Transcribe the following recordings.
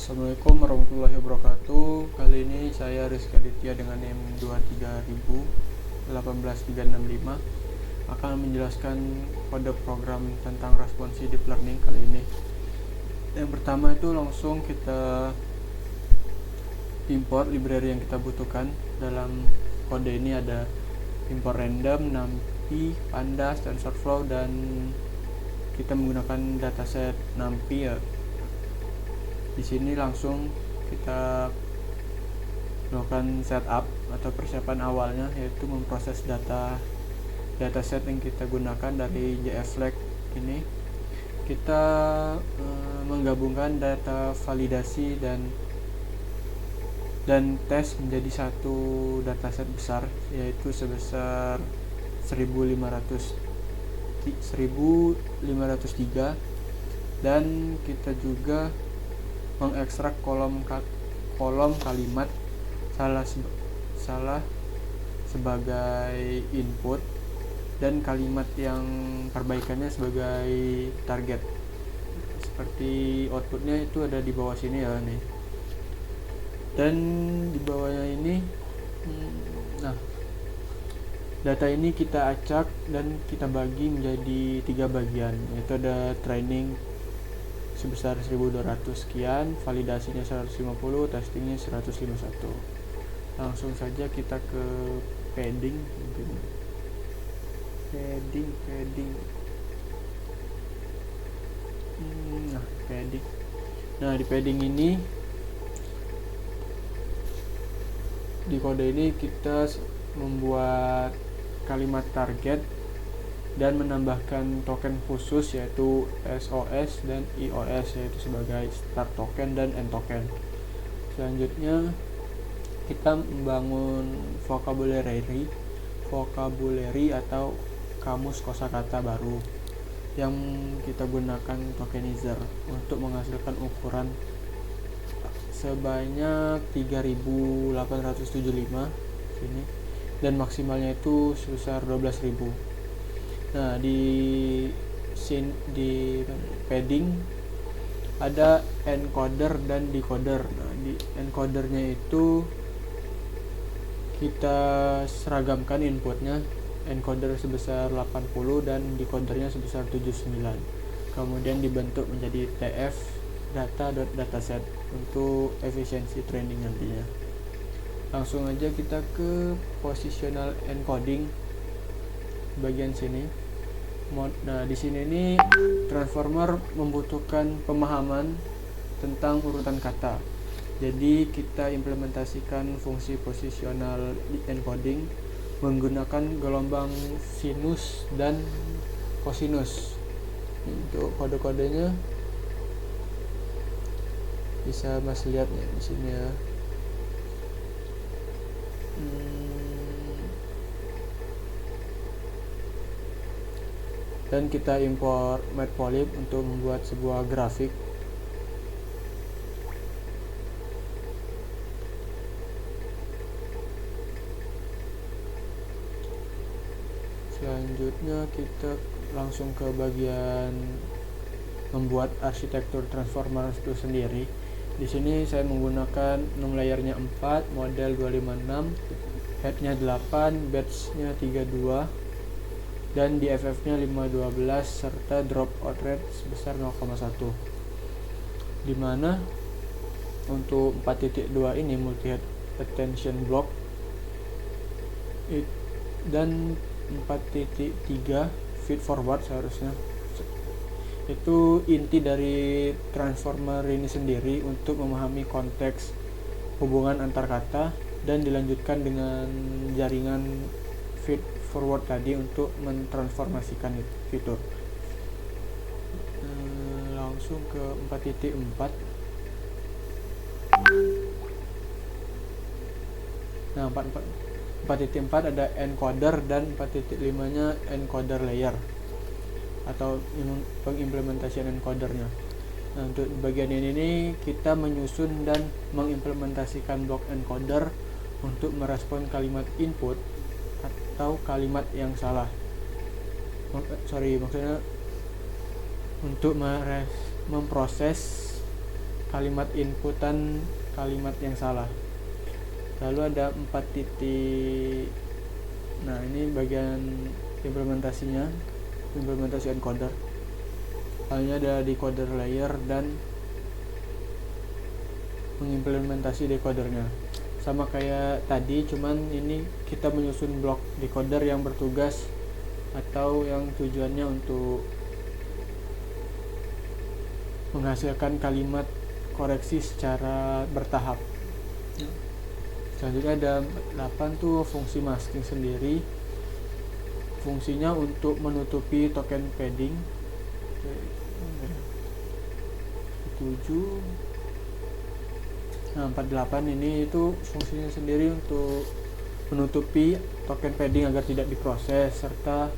Assalamualaikum warahmatullahi wabarakatuh. Kali ini saya Rizky Aditya dengan NIM 23000-18365 akan menjelaskan kode program tentang responsive learning kali ini. Yang pertama itu langsung kita import library yang kita butuhkan. Dalam kode ini ada import random, numpy, pandas, tensorflow, dan kita menggunakan dataset numpy ya. Di sini langsung kita melakukan setup atau persiapan awalnya, yaitu memproses dataset yang kita gunakan dari JFlag ini. Kita menggabungkan data validasi dan tes menjadi satu dataset besar, yaitu sebesar 1503, dan kita juga mengekstrak kolom kalimat salah sebagai input dan kalimat yang perbaikannya sebagai target. Seperti outputnya itu ada di bawah sini ya nih. Dan di bawahnya ini data ini kita acak dan kita bagi menjadi 3 bagian, yaitu ada training sebesar 1200 sekian, validasinya 150, testingnya 151. Langsung saja kita ke padding. Nah, di padding ini, di kode ini kita membuat kalimat target dan menambahkan token khusus, yaitu SOS dan IOS, yaitu sebagai start token dan end token. Selanjutnya kita membangun vocabulary atau kamus kosakata baru yang kita gunakan tokenizer untuk menghasilkan ukuran sebanyak 3875 sini, dan maksimalnya itu sebesar 12.000. Nah, di padding ada encoder dan decoder. Nah, di encodernya itu kita seragamkan inputnya, encoder sebesar 80 dan decodernya sebesar 79. Kemudian dibentuk menjadi tf data.dataset untuk efisiensi training nantinya. Langsung aja kita ke positional encoding bagian sini. Nah, di sini ini transformer membutuhkan pemahaman tentang urutan kata. Jadi kita implementasikan fungsi positional encoding menggunakan gelombang sinus dan kosinus. Untuk kode-kodenya bisa Mas lihat ya di sini ya. Dan kita import matplotlib untuk membuat sebuah grafik. Selanjutnya kita langsung ke bagian membuat arsitektur transformer itu sendiri. Di sini saya menggunakan num layernya 4, model 256, headnya 8, batchnya 32, dan DFF-nya 512 serta dropout rate sebesar 0,1. Dimana untuk 4.2 ini multi head attention block dan 4.3 feed forward seharusnya. Itu inti dari transformer ini sendiri untuk memahami konteks hubungan antar kata dan dilanjutkan dengan jaringan feed forward tadi untuk mentransformasikan fitur. Langsung ke 4.4. Nah, 4.4 ada encoder dan 4.5 nya encoder layer atau pengimplementasian encodernya. Nah, untuk bagian ini kita menyusun dan mengimplementasikan blok encoder untuk merespon kalimat input atau kalimat yang salah. Maksudnya untuk memproses kalimat inputan kalimat yang salah. Lalu ada 4 titik. Nah, ini bagian implementasinya, implementasi encoder. Hanya ada decoder layer dan mengimplementasi decodernya. Sama kayak tadi, cuman ini kita menyusun blok decoder yang bertugas atau yang tujuannya untuk menghasilkan kalimat koreksi secara bertahap. Selanjutnya ada 8 tuh fungsi masking sendiri. Fungsinya untuk menutupi token padding. 7. Nah, 48 ini itu fungsinya sendiri untuk menutupi token padding agar tidak diproses, serta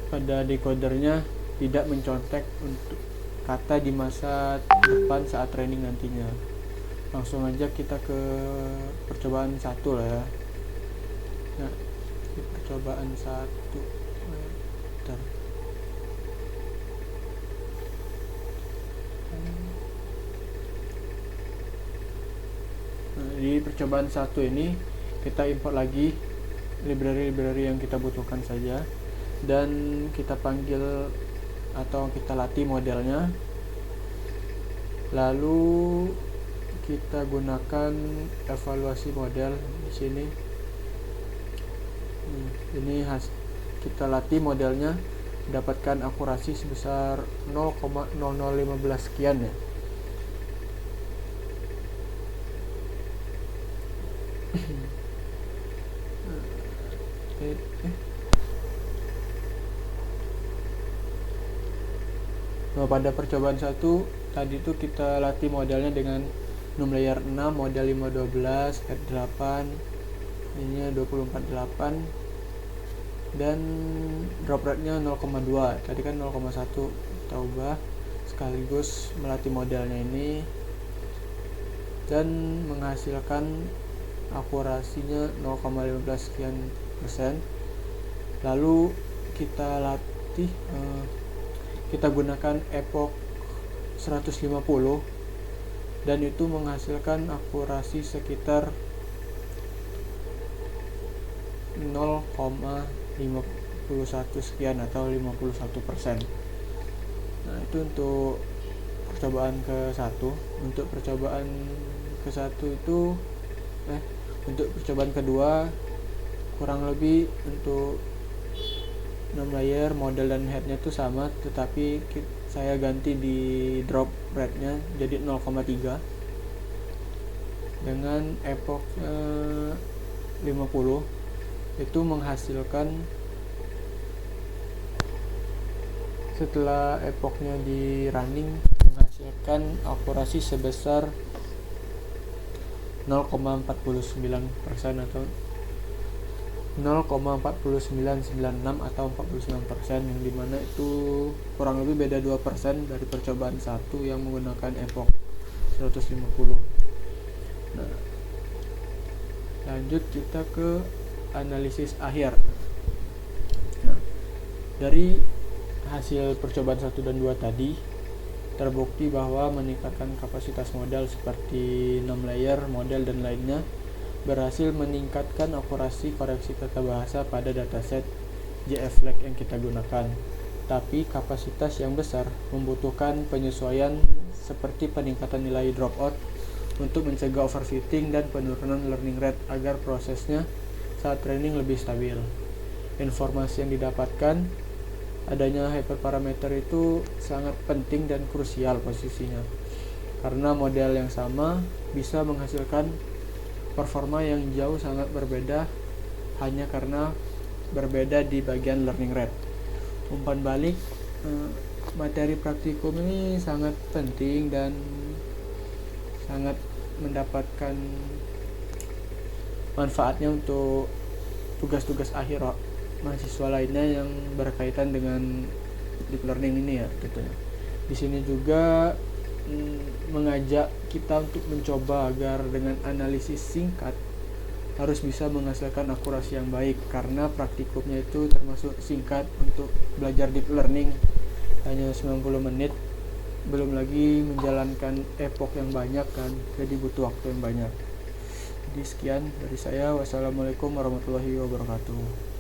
pada decodernya tidak mencontek untuk kata di masa depan saat training nantinya. Langsung aja kita ke percobaan 1 lah ya. Nah, di percobaan 1 bentar. Nah, di percobaan 1 ini kita import lagi library yang kita butuhkan saja, dan kita panggil atau kita latih modelnya. Lalu kita gunakan evaluasi model di sini. Ini kita latih modelnya, dapatkan akurasi sebesar 0,0015 sekian ya. Nah, pada percobaan 1 tadi tuh kita latih modelnya dengan num layer 6, model 512, head 8, ini 248, dan drop rate-nya 0,2. Tadi kan 0,1 kita ubah, sekaligus melatih modelnya ini dan menghasilkan akurasinya 0,15 sekian persen. Lalu kita latih, kita gunakan epoch 150 dan itu menghasilkan akurasi sekitar 0,51 sekian atau 51%. Nah, itu untuk percobaan ke-1. Untuk percobaan ke-1 itu untuk percobaan kedua kurang lebih untuk 6 layer, model dan headnya itu sama, tetapi saya ganti di drop rate-nya jadi 0,3 dengan epoch 50. Itu menghasilkan, setelah epochnya di running, menghasilkan akurasi sebesar 0,49% atau 0,4996 atau 49%, yang dimana itu kurang lebih beda 2% dari percobaan 1 yang menggunakan epoch 150. Nah, lanjut kita ke analisis akhir. Nah, dari hasil percobaan 1 dan 2 tadi terbukti bahwa meningkatkan kapasitas model seperti 6 layer, model dan lainnya berhasil meningkatkan akurasi koreksi tata bahasa pada dataset JF-Flag yang kita gunakan. Tapi kapasitas yang besar membutuhkan penyesuaian seperti peningkatan nilai dropout untuk mencegah overfitting dan penurunan learning rate agar prosesnya saat training lebih stabil. Informasi yang didapatkan, adanya hyperparameter itu sangat penting dan krusial posisinya, karena model yang sama bisa menghasilkan performa yang jauh sangat berbeda hanya karena berbeda di bagian learning rate. Umpan balik, materi praktikum ini sangat penting dan sangat mendapatkan manfaatnya untuk tugas-tugas akhir mahasiswa lainnya yang berkaitan dengan deep learning ini ya tentunya. Di sini juga mengajak kita untuk mencoba agar dengan analisis singkat harus bisa menghasilkan akurasi yang baik, karena praktikumnya itu termasuk singkat. Untuk belajar deep learning hanya 90 menit belum lagi menjalankan epoch yang banyak kan, jadi butuh waktu yang banyak. Jadi sekian dari saya, wassalamualaikum warahmatullahi wabarakatuh.